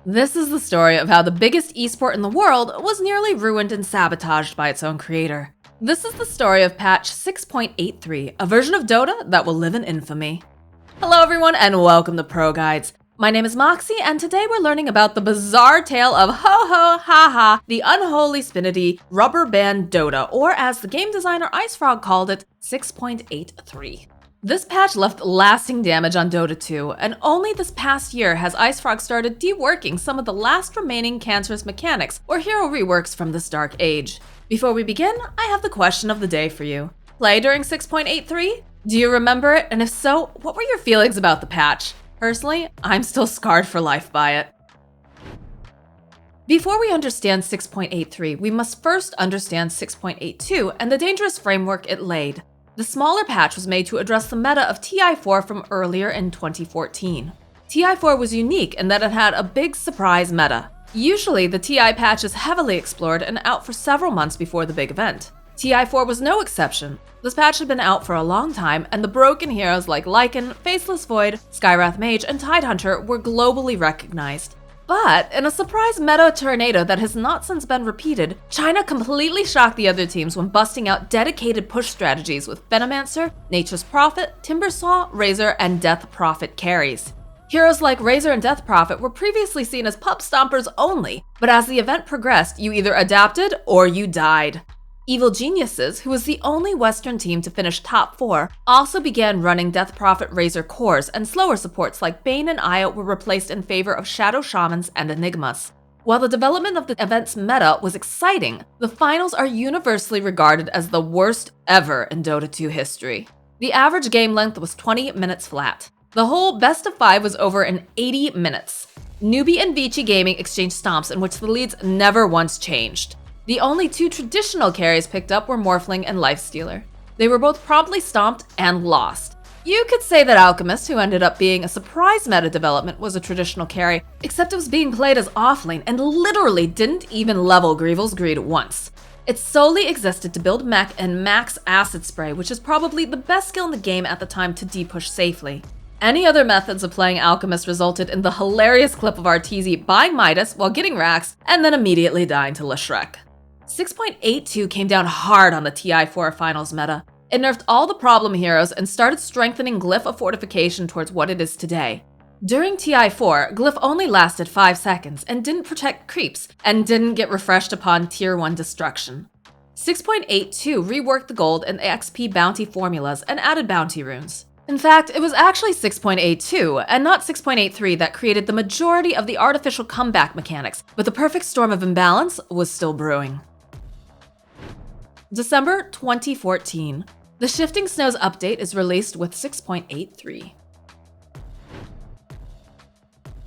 This is the story of how the biggest esport in the world was nearly ruined and sabotaged by its own creator. This is the story of patch 6.83, a version of Dota that will live in infamy. Hello everyone and welcome to Proguides. My name is Moxxi and today we're learning about the bizarre tale of ho-ho-ha-ha, the unholy spinity rubber band Dota, or as the game designer IceFrog called it, 6.83. This patch left lasting damage on Dota 2, and only this past year has IceFrog started deworking some of the last remaining cancerous mechanics or hero reworks from this dark age. Before we begin, I have the question of the day for you. Play during 6.83? Do you remember it? And if so, what were your feelings about the patch? Personally, I'm still scarred for life by it. Before we understand 6.83, we must first understand 6.82 and the dangerous framework it laid. The smaller patch was made to address the meta of TI4 from earlier in 2014. TI4 was unique in that it had a big surprise meta. Usually, the TI patch is heavily explored and out for several months before the big event. TI4 was no exception. This patch had been out for a long time, and the broken heroes like Lycan, Faceless Void, Skywrath Mage, and Tidehunter were globally recognized. But in a surprise meta tornado that has not since been repeated, China completely shocked the other teams when busting out dedicated push strategies with Venomancer, Nature's Prophet, Timbersaw, Razor, and Death Prophet carries. Heroes like Razor and Death Prophet were previously seen as pup stompers only, but as the event progressed, you either adapted or you died. Evil Geniuses, who was the only Western team to finish top 4, also began running Death Prophet Razor cores, and slower supports like Bane and Aya were replaced in favor of Shadow Shamans and Enigmas. While the development of the event's meta was exciting, the finals are universally regarded as the worst ever in Dota 2 history. The average game length was 20 minutes flat. The whole best of 5 was over in 80 minutes. Newbie and Vici Gaming exchanged stomps in which the leads never once changed. The only two traditional carries picked up were Morphling and Lifestealer. They were both promptly stomped and lost. You could say that Alchemist, who ended up being a surprise meta development, was a traditional carry, except it was being played as offlane and literally didn't even level Greevil's Greed once. It solely existed to build mech and max Acid Spray, which is probably the best skill in the game at the time to depush safely. Any other methods of playing Alchemist resulted in the hilarious clip of Arteezy buying Midas while getting Rax and then immediately dying to Leshreq. 6.82 came down hard on the TI4 finals meta. It nerfed all the problem heroes and started strengthening Glyph of fortification towards what it is today. During TI4, Glyph only lasted 5 seconds and didn't protect creeps and didn't get refreshed upon tier 1 destruction. 6.82 reworked the gold and XP bounty formulas and added bounty runes. In fact, it was actually 6.82 and not 6.83 that created the majority of the artificial comeback mechanics, but the perfect storm of imbalance was still brewing. December 2014. The Shifting Snows update is released with 6.83.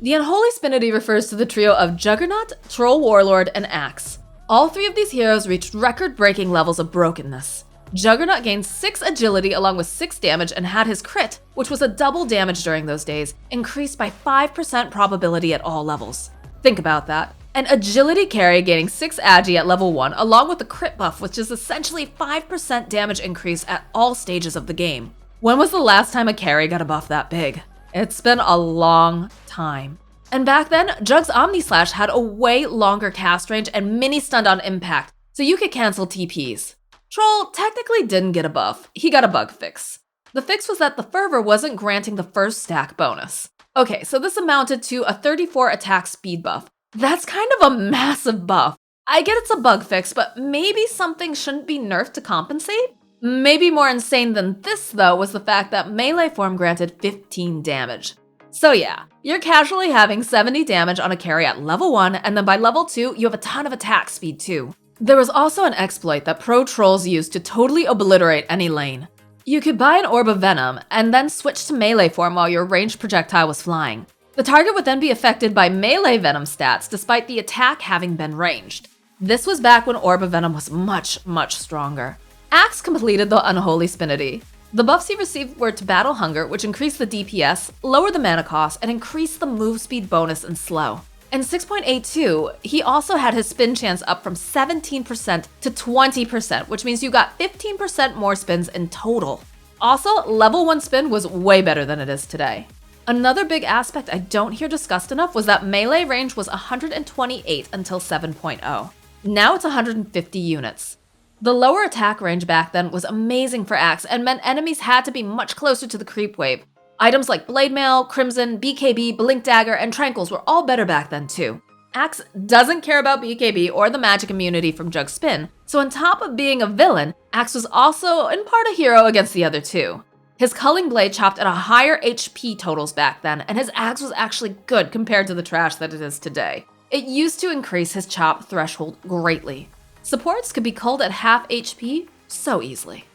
The Unholy Spinity refers to the trio of Juggernaut, Troll Warlord, and Axe. All three of these heroes reached record-breaking levels of brokenness. Juggernaut gained 6 agility along with 6 damage and had his crit, which was a double damage during those days, increased by 5% probability at all levels. Think about that. An agility carry gaining 6 agi at level 1 along with the crit buff, which is essentially 5% damage increase at all stages of the game. When was the last time a carry got a buff that big? It's been a long time. And back then, Jug's Omni Slash had a way longer cast range and mini stunned on impact, so you could cancel TPs. Troll technically didn't get a buff, he got a bug fix. The fix was that the Fervor wasn't granting the first stack bonus. Okay, so this amounted to a 34 attack speed buff. That's kind of a massive buff. I get it's a bug fix, but maybe something shouldn't be nerfed to compensate? Maybe more insane than this though was the fact that melee form granted 15 damage. So yeah, you're casually having 70 damage on a carry at level 1, and then by level 2, you have a ton of attack speed too. There was also an exploit that pro trolls used to totally obliterate any lane. You could buy an Orb of Venom and then switch to melee form while your ranged projectile was flying. The target would then be affected by melee Venom stats despite the attack having been ranged. This was back when Orb of Venom was much stronger. Axe completed the Unholy Spinity. The buffs he received were to Battle Hunger, which increased the DPS, lowered the mana cost, and increased the move speed bonus in slow. In 6.82, he also had his spin chance up from 17% to 20%, which means you got 15% more spins in total. Also, level 1 spin was way better than it is today. Another big aspect I don't hear discussed enough was that melee range was 128 until 7.0. Now it's 150 units. The lower attack range back then was amazing for Axe and meant enemies had to be much closer to the creep wave. Items like Blade Mail, Crimson, BKB, Blink Dagger, and Tranquils were all better back then too. Axe doesn't care about BKB or the magic immunity from Jug Spin, so on top of being a villain, Axe was also in part a hero against the other two. His Culling Blade chopped at a higher HP totals back then, and his axe was actually good compared to the trash that it is today. It used to increase his chop threshold greatly. Supports could be culled at half HP so easily.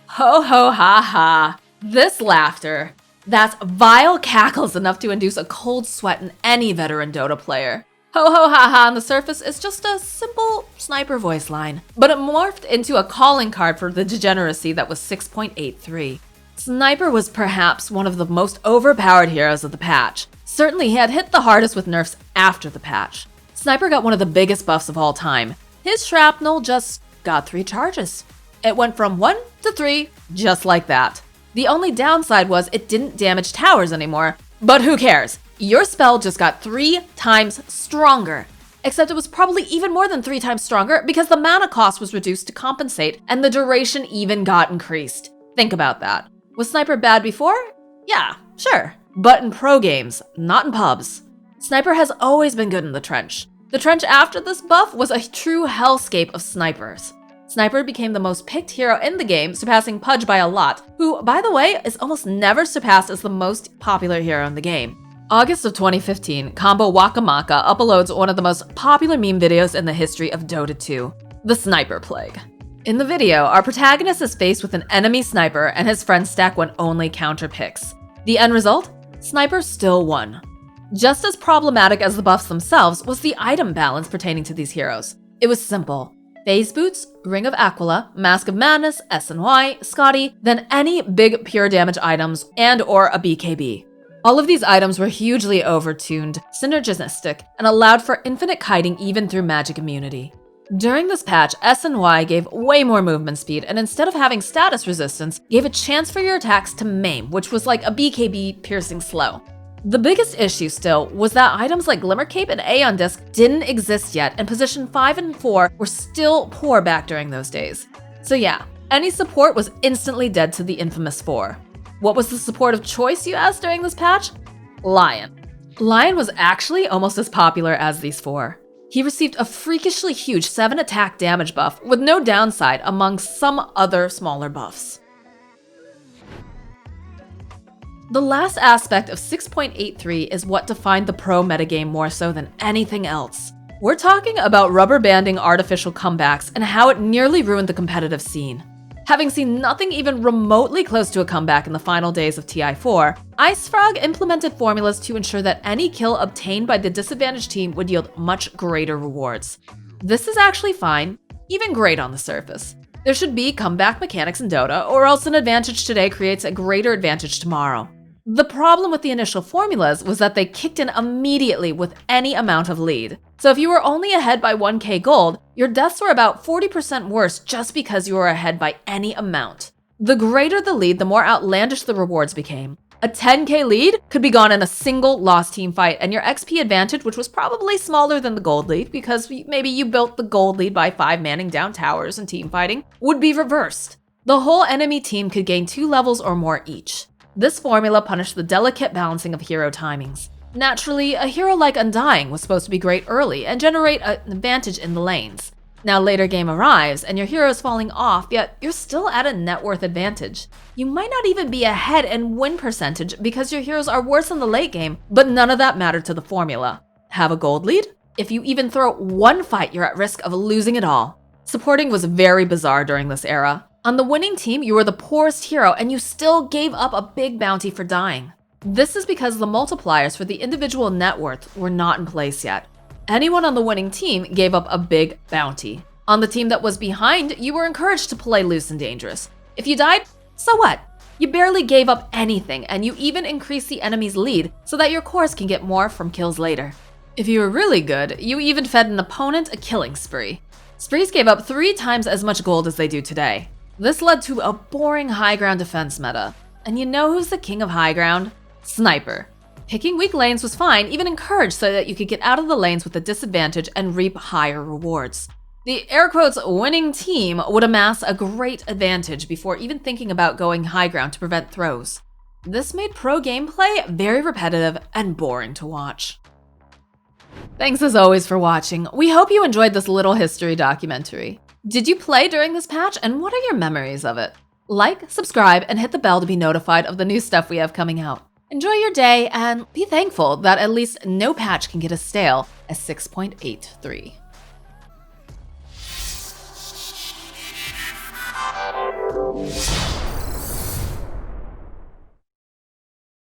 Ho ho ha ha. This laughter. That's vile cackles enough to induce a cold sweat in any veteran Dota player. Ho ho ha ha on the surface is just a simple sniper voice line, but it morphed into a calling card for the degeneracy that was 6.83. Sniper was perhaps one of the most overpowered heroes of the patch. Certainly he had hit the hardest with nerfs after the patch. Sniper got one of the biggest buffs of all time. His shrapnel just got 3 charges. It went from 1 to 3, just like that. The only downside was it didn't damage towers anymore, but who cares? Your spell just got 3 times stronger. Except it was probably even more than 3 times stronger because the mana cost was reduced to compensate and the duration even got increased. Think about that. Was Sniper bad before? Yeah, sure. But in pro games, not in pubs. Sniper has always been good in the trench. The trench after this buff was a true hellscape of snipers. Sniper became the most picked hero in the game, surpassing Pudge by a lot, who, by the way, is almost never surpassed as the most popular hero in the game. August of 2015, Combo Wakamaka uploads one of the most popular meme videos in the history of Dota 2, the Sniper Plague. In the video, our protagonist is faced with an enemy sniper and his friends stack when only counter picks. The end result? Sniper still won. Just as problematic as the buffs themselves was the item balance pertaining to these heroes. It was simple. Phase Boots, Ring of Aquila, Mask of Madness, SNY, Scotty, then any big pure damage items and or a BKB. All of these items were hugely overtuned, synergistic, and allowed for infinite kiting even through magic immunity. During this patch, SNY gave way more movement speed, and instead of having status resistance, gave a chance for your attacks to maim, which was like a BKB piercing slow. The biggest issue still was that items like Glimmer Cape and Aeon Disc didn't exist yet, and position 5 and 4 were still poor back during those days. So yeah, any support was instantly dead to the infamous 4. What was the support of choice, you asked, during this patch? Lion. Lion was actually almost as popular as these 4. He received a freakishly huge 7 attack damage buff with no downside among some other smaller buffs. The last aspect of 6.83 is what defined the pro metagame more so than anything else. We're talking about rubber banding artificial comebacks and how it nearly ruined the competitive scene. Having seen nothing even remotely close to a comeback in the final days of TI4, IceFrog implemented formulas to ensure that any kill obtained by the disadvantaged team would yield much greater rewards. This is actually fine, even great on the surface. There should be comeback mechanics in Dota, or else an advantage today creates a greater advantage tomorrow. The problem with the initial formulas was that they kicked in immediately with any amount of lead. So if you were only ahead by 1k gold, your deaths were about 40% worse just because you were ahead by any amount. The greater the lead, the more outlandish the rewards became. A 10k lead could be gone in a single lost team fight, and your XP advantage, which was probably smaller than the gold lead because maybe you built the gold lead by 5 manning down towers and team fighting, would be reversed. The whole enemy team could gain 2 levels or more each. This formula punished the delicate balancing of hero timings. Naturally, a hero like Undying was supposed to be great early and generate an advantage in the lanes. Now later game arrives and your hero is falling off, yet you're still at a net worth advantage. You might not even be ahead in win percentage because your heroes are worse in the late game, but none of that mattered to the formula. Have a gold lead? If you even throw one fight, you're at risk of losing it all. Supporting was very bizarre during this era. On the winning team, you were the poorest hero and you still gave up a big bounty for dying. This is because the multipliers for the individual net worth were not in place yet. Anyone on the winning team gave up a big bounty. On the team that was behind, you were encouraged to play loose and dangerous. If you died, so what? You barely gave up anything, and you even increased the enemy's lead so that your cores can get more from kills later. If you were really good, you even fed an opponent a killing spree. Sprees gave up 3 times as much gold as they do today. This led to a boring high ground defense meta. and you know who's the king of high ground? Sniper. Picking weak lanes was fine, even encouraged so that you could get out of the lanes with a disadvantage and reap higher rewards. The air quotes winning team would amass a great advantage before even thinking about going high ground to prevent throws. This made pro gameplay very repetitive and boring to watch. Thanks as always for watching. We hope you enjoyed this little history documentary. Did you play during this patch, and what are your memories of it? Like, subscribe, and hit the bell to be notified of the new stuff we have coming out. Enjoy your day, and be thankful that at least no patch can get as stale as 6.83.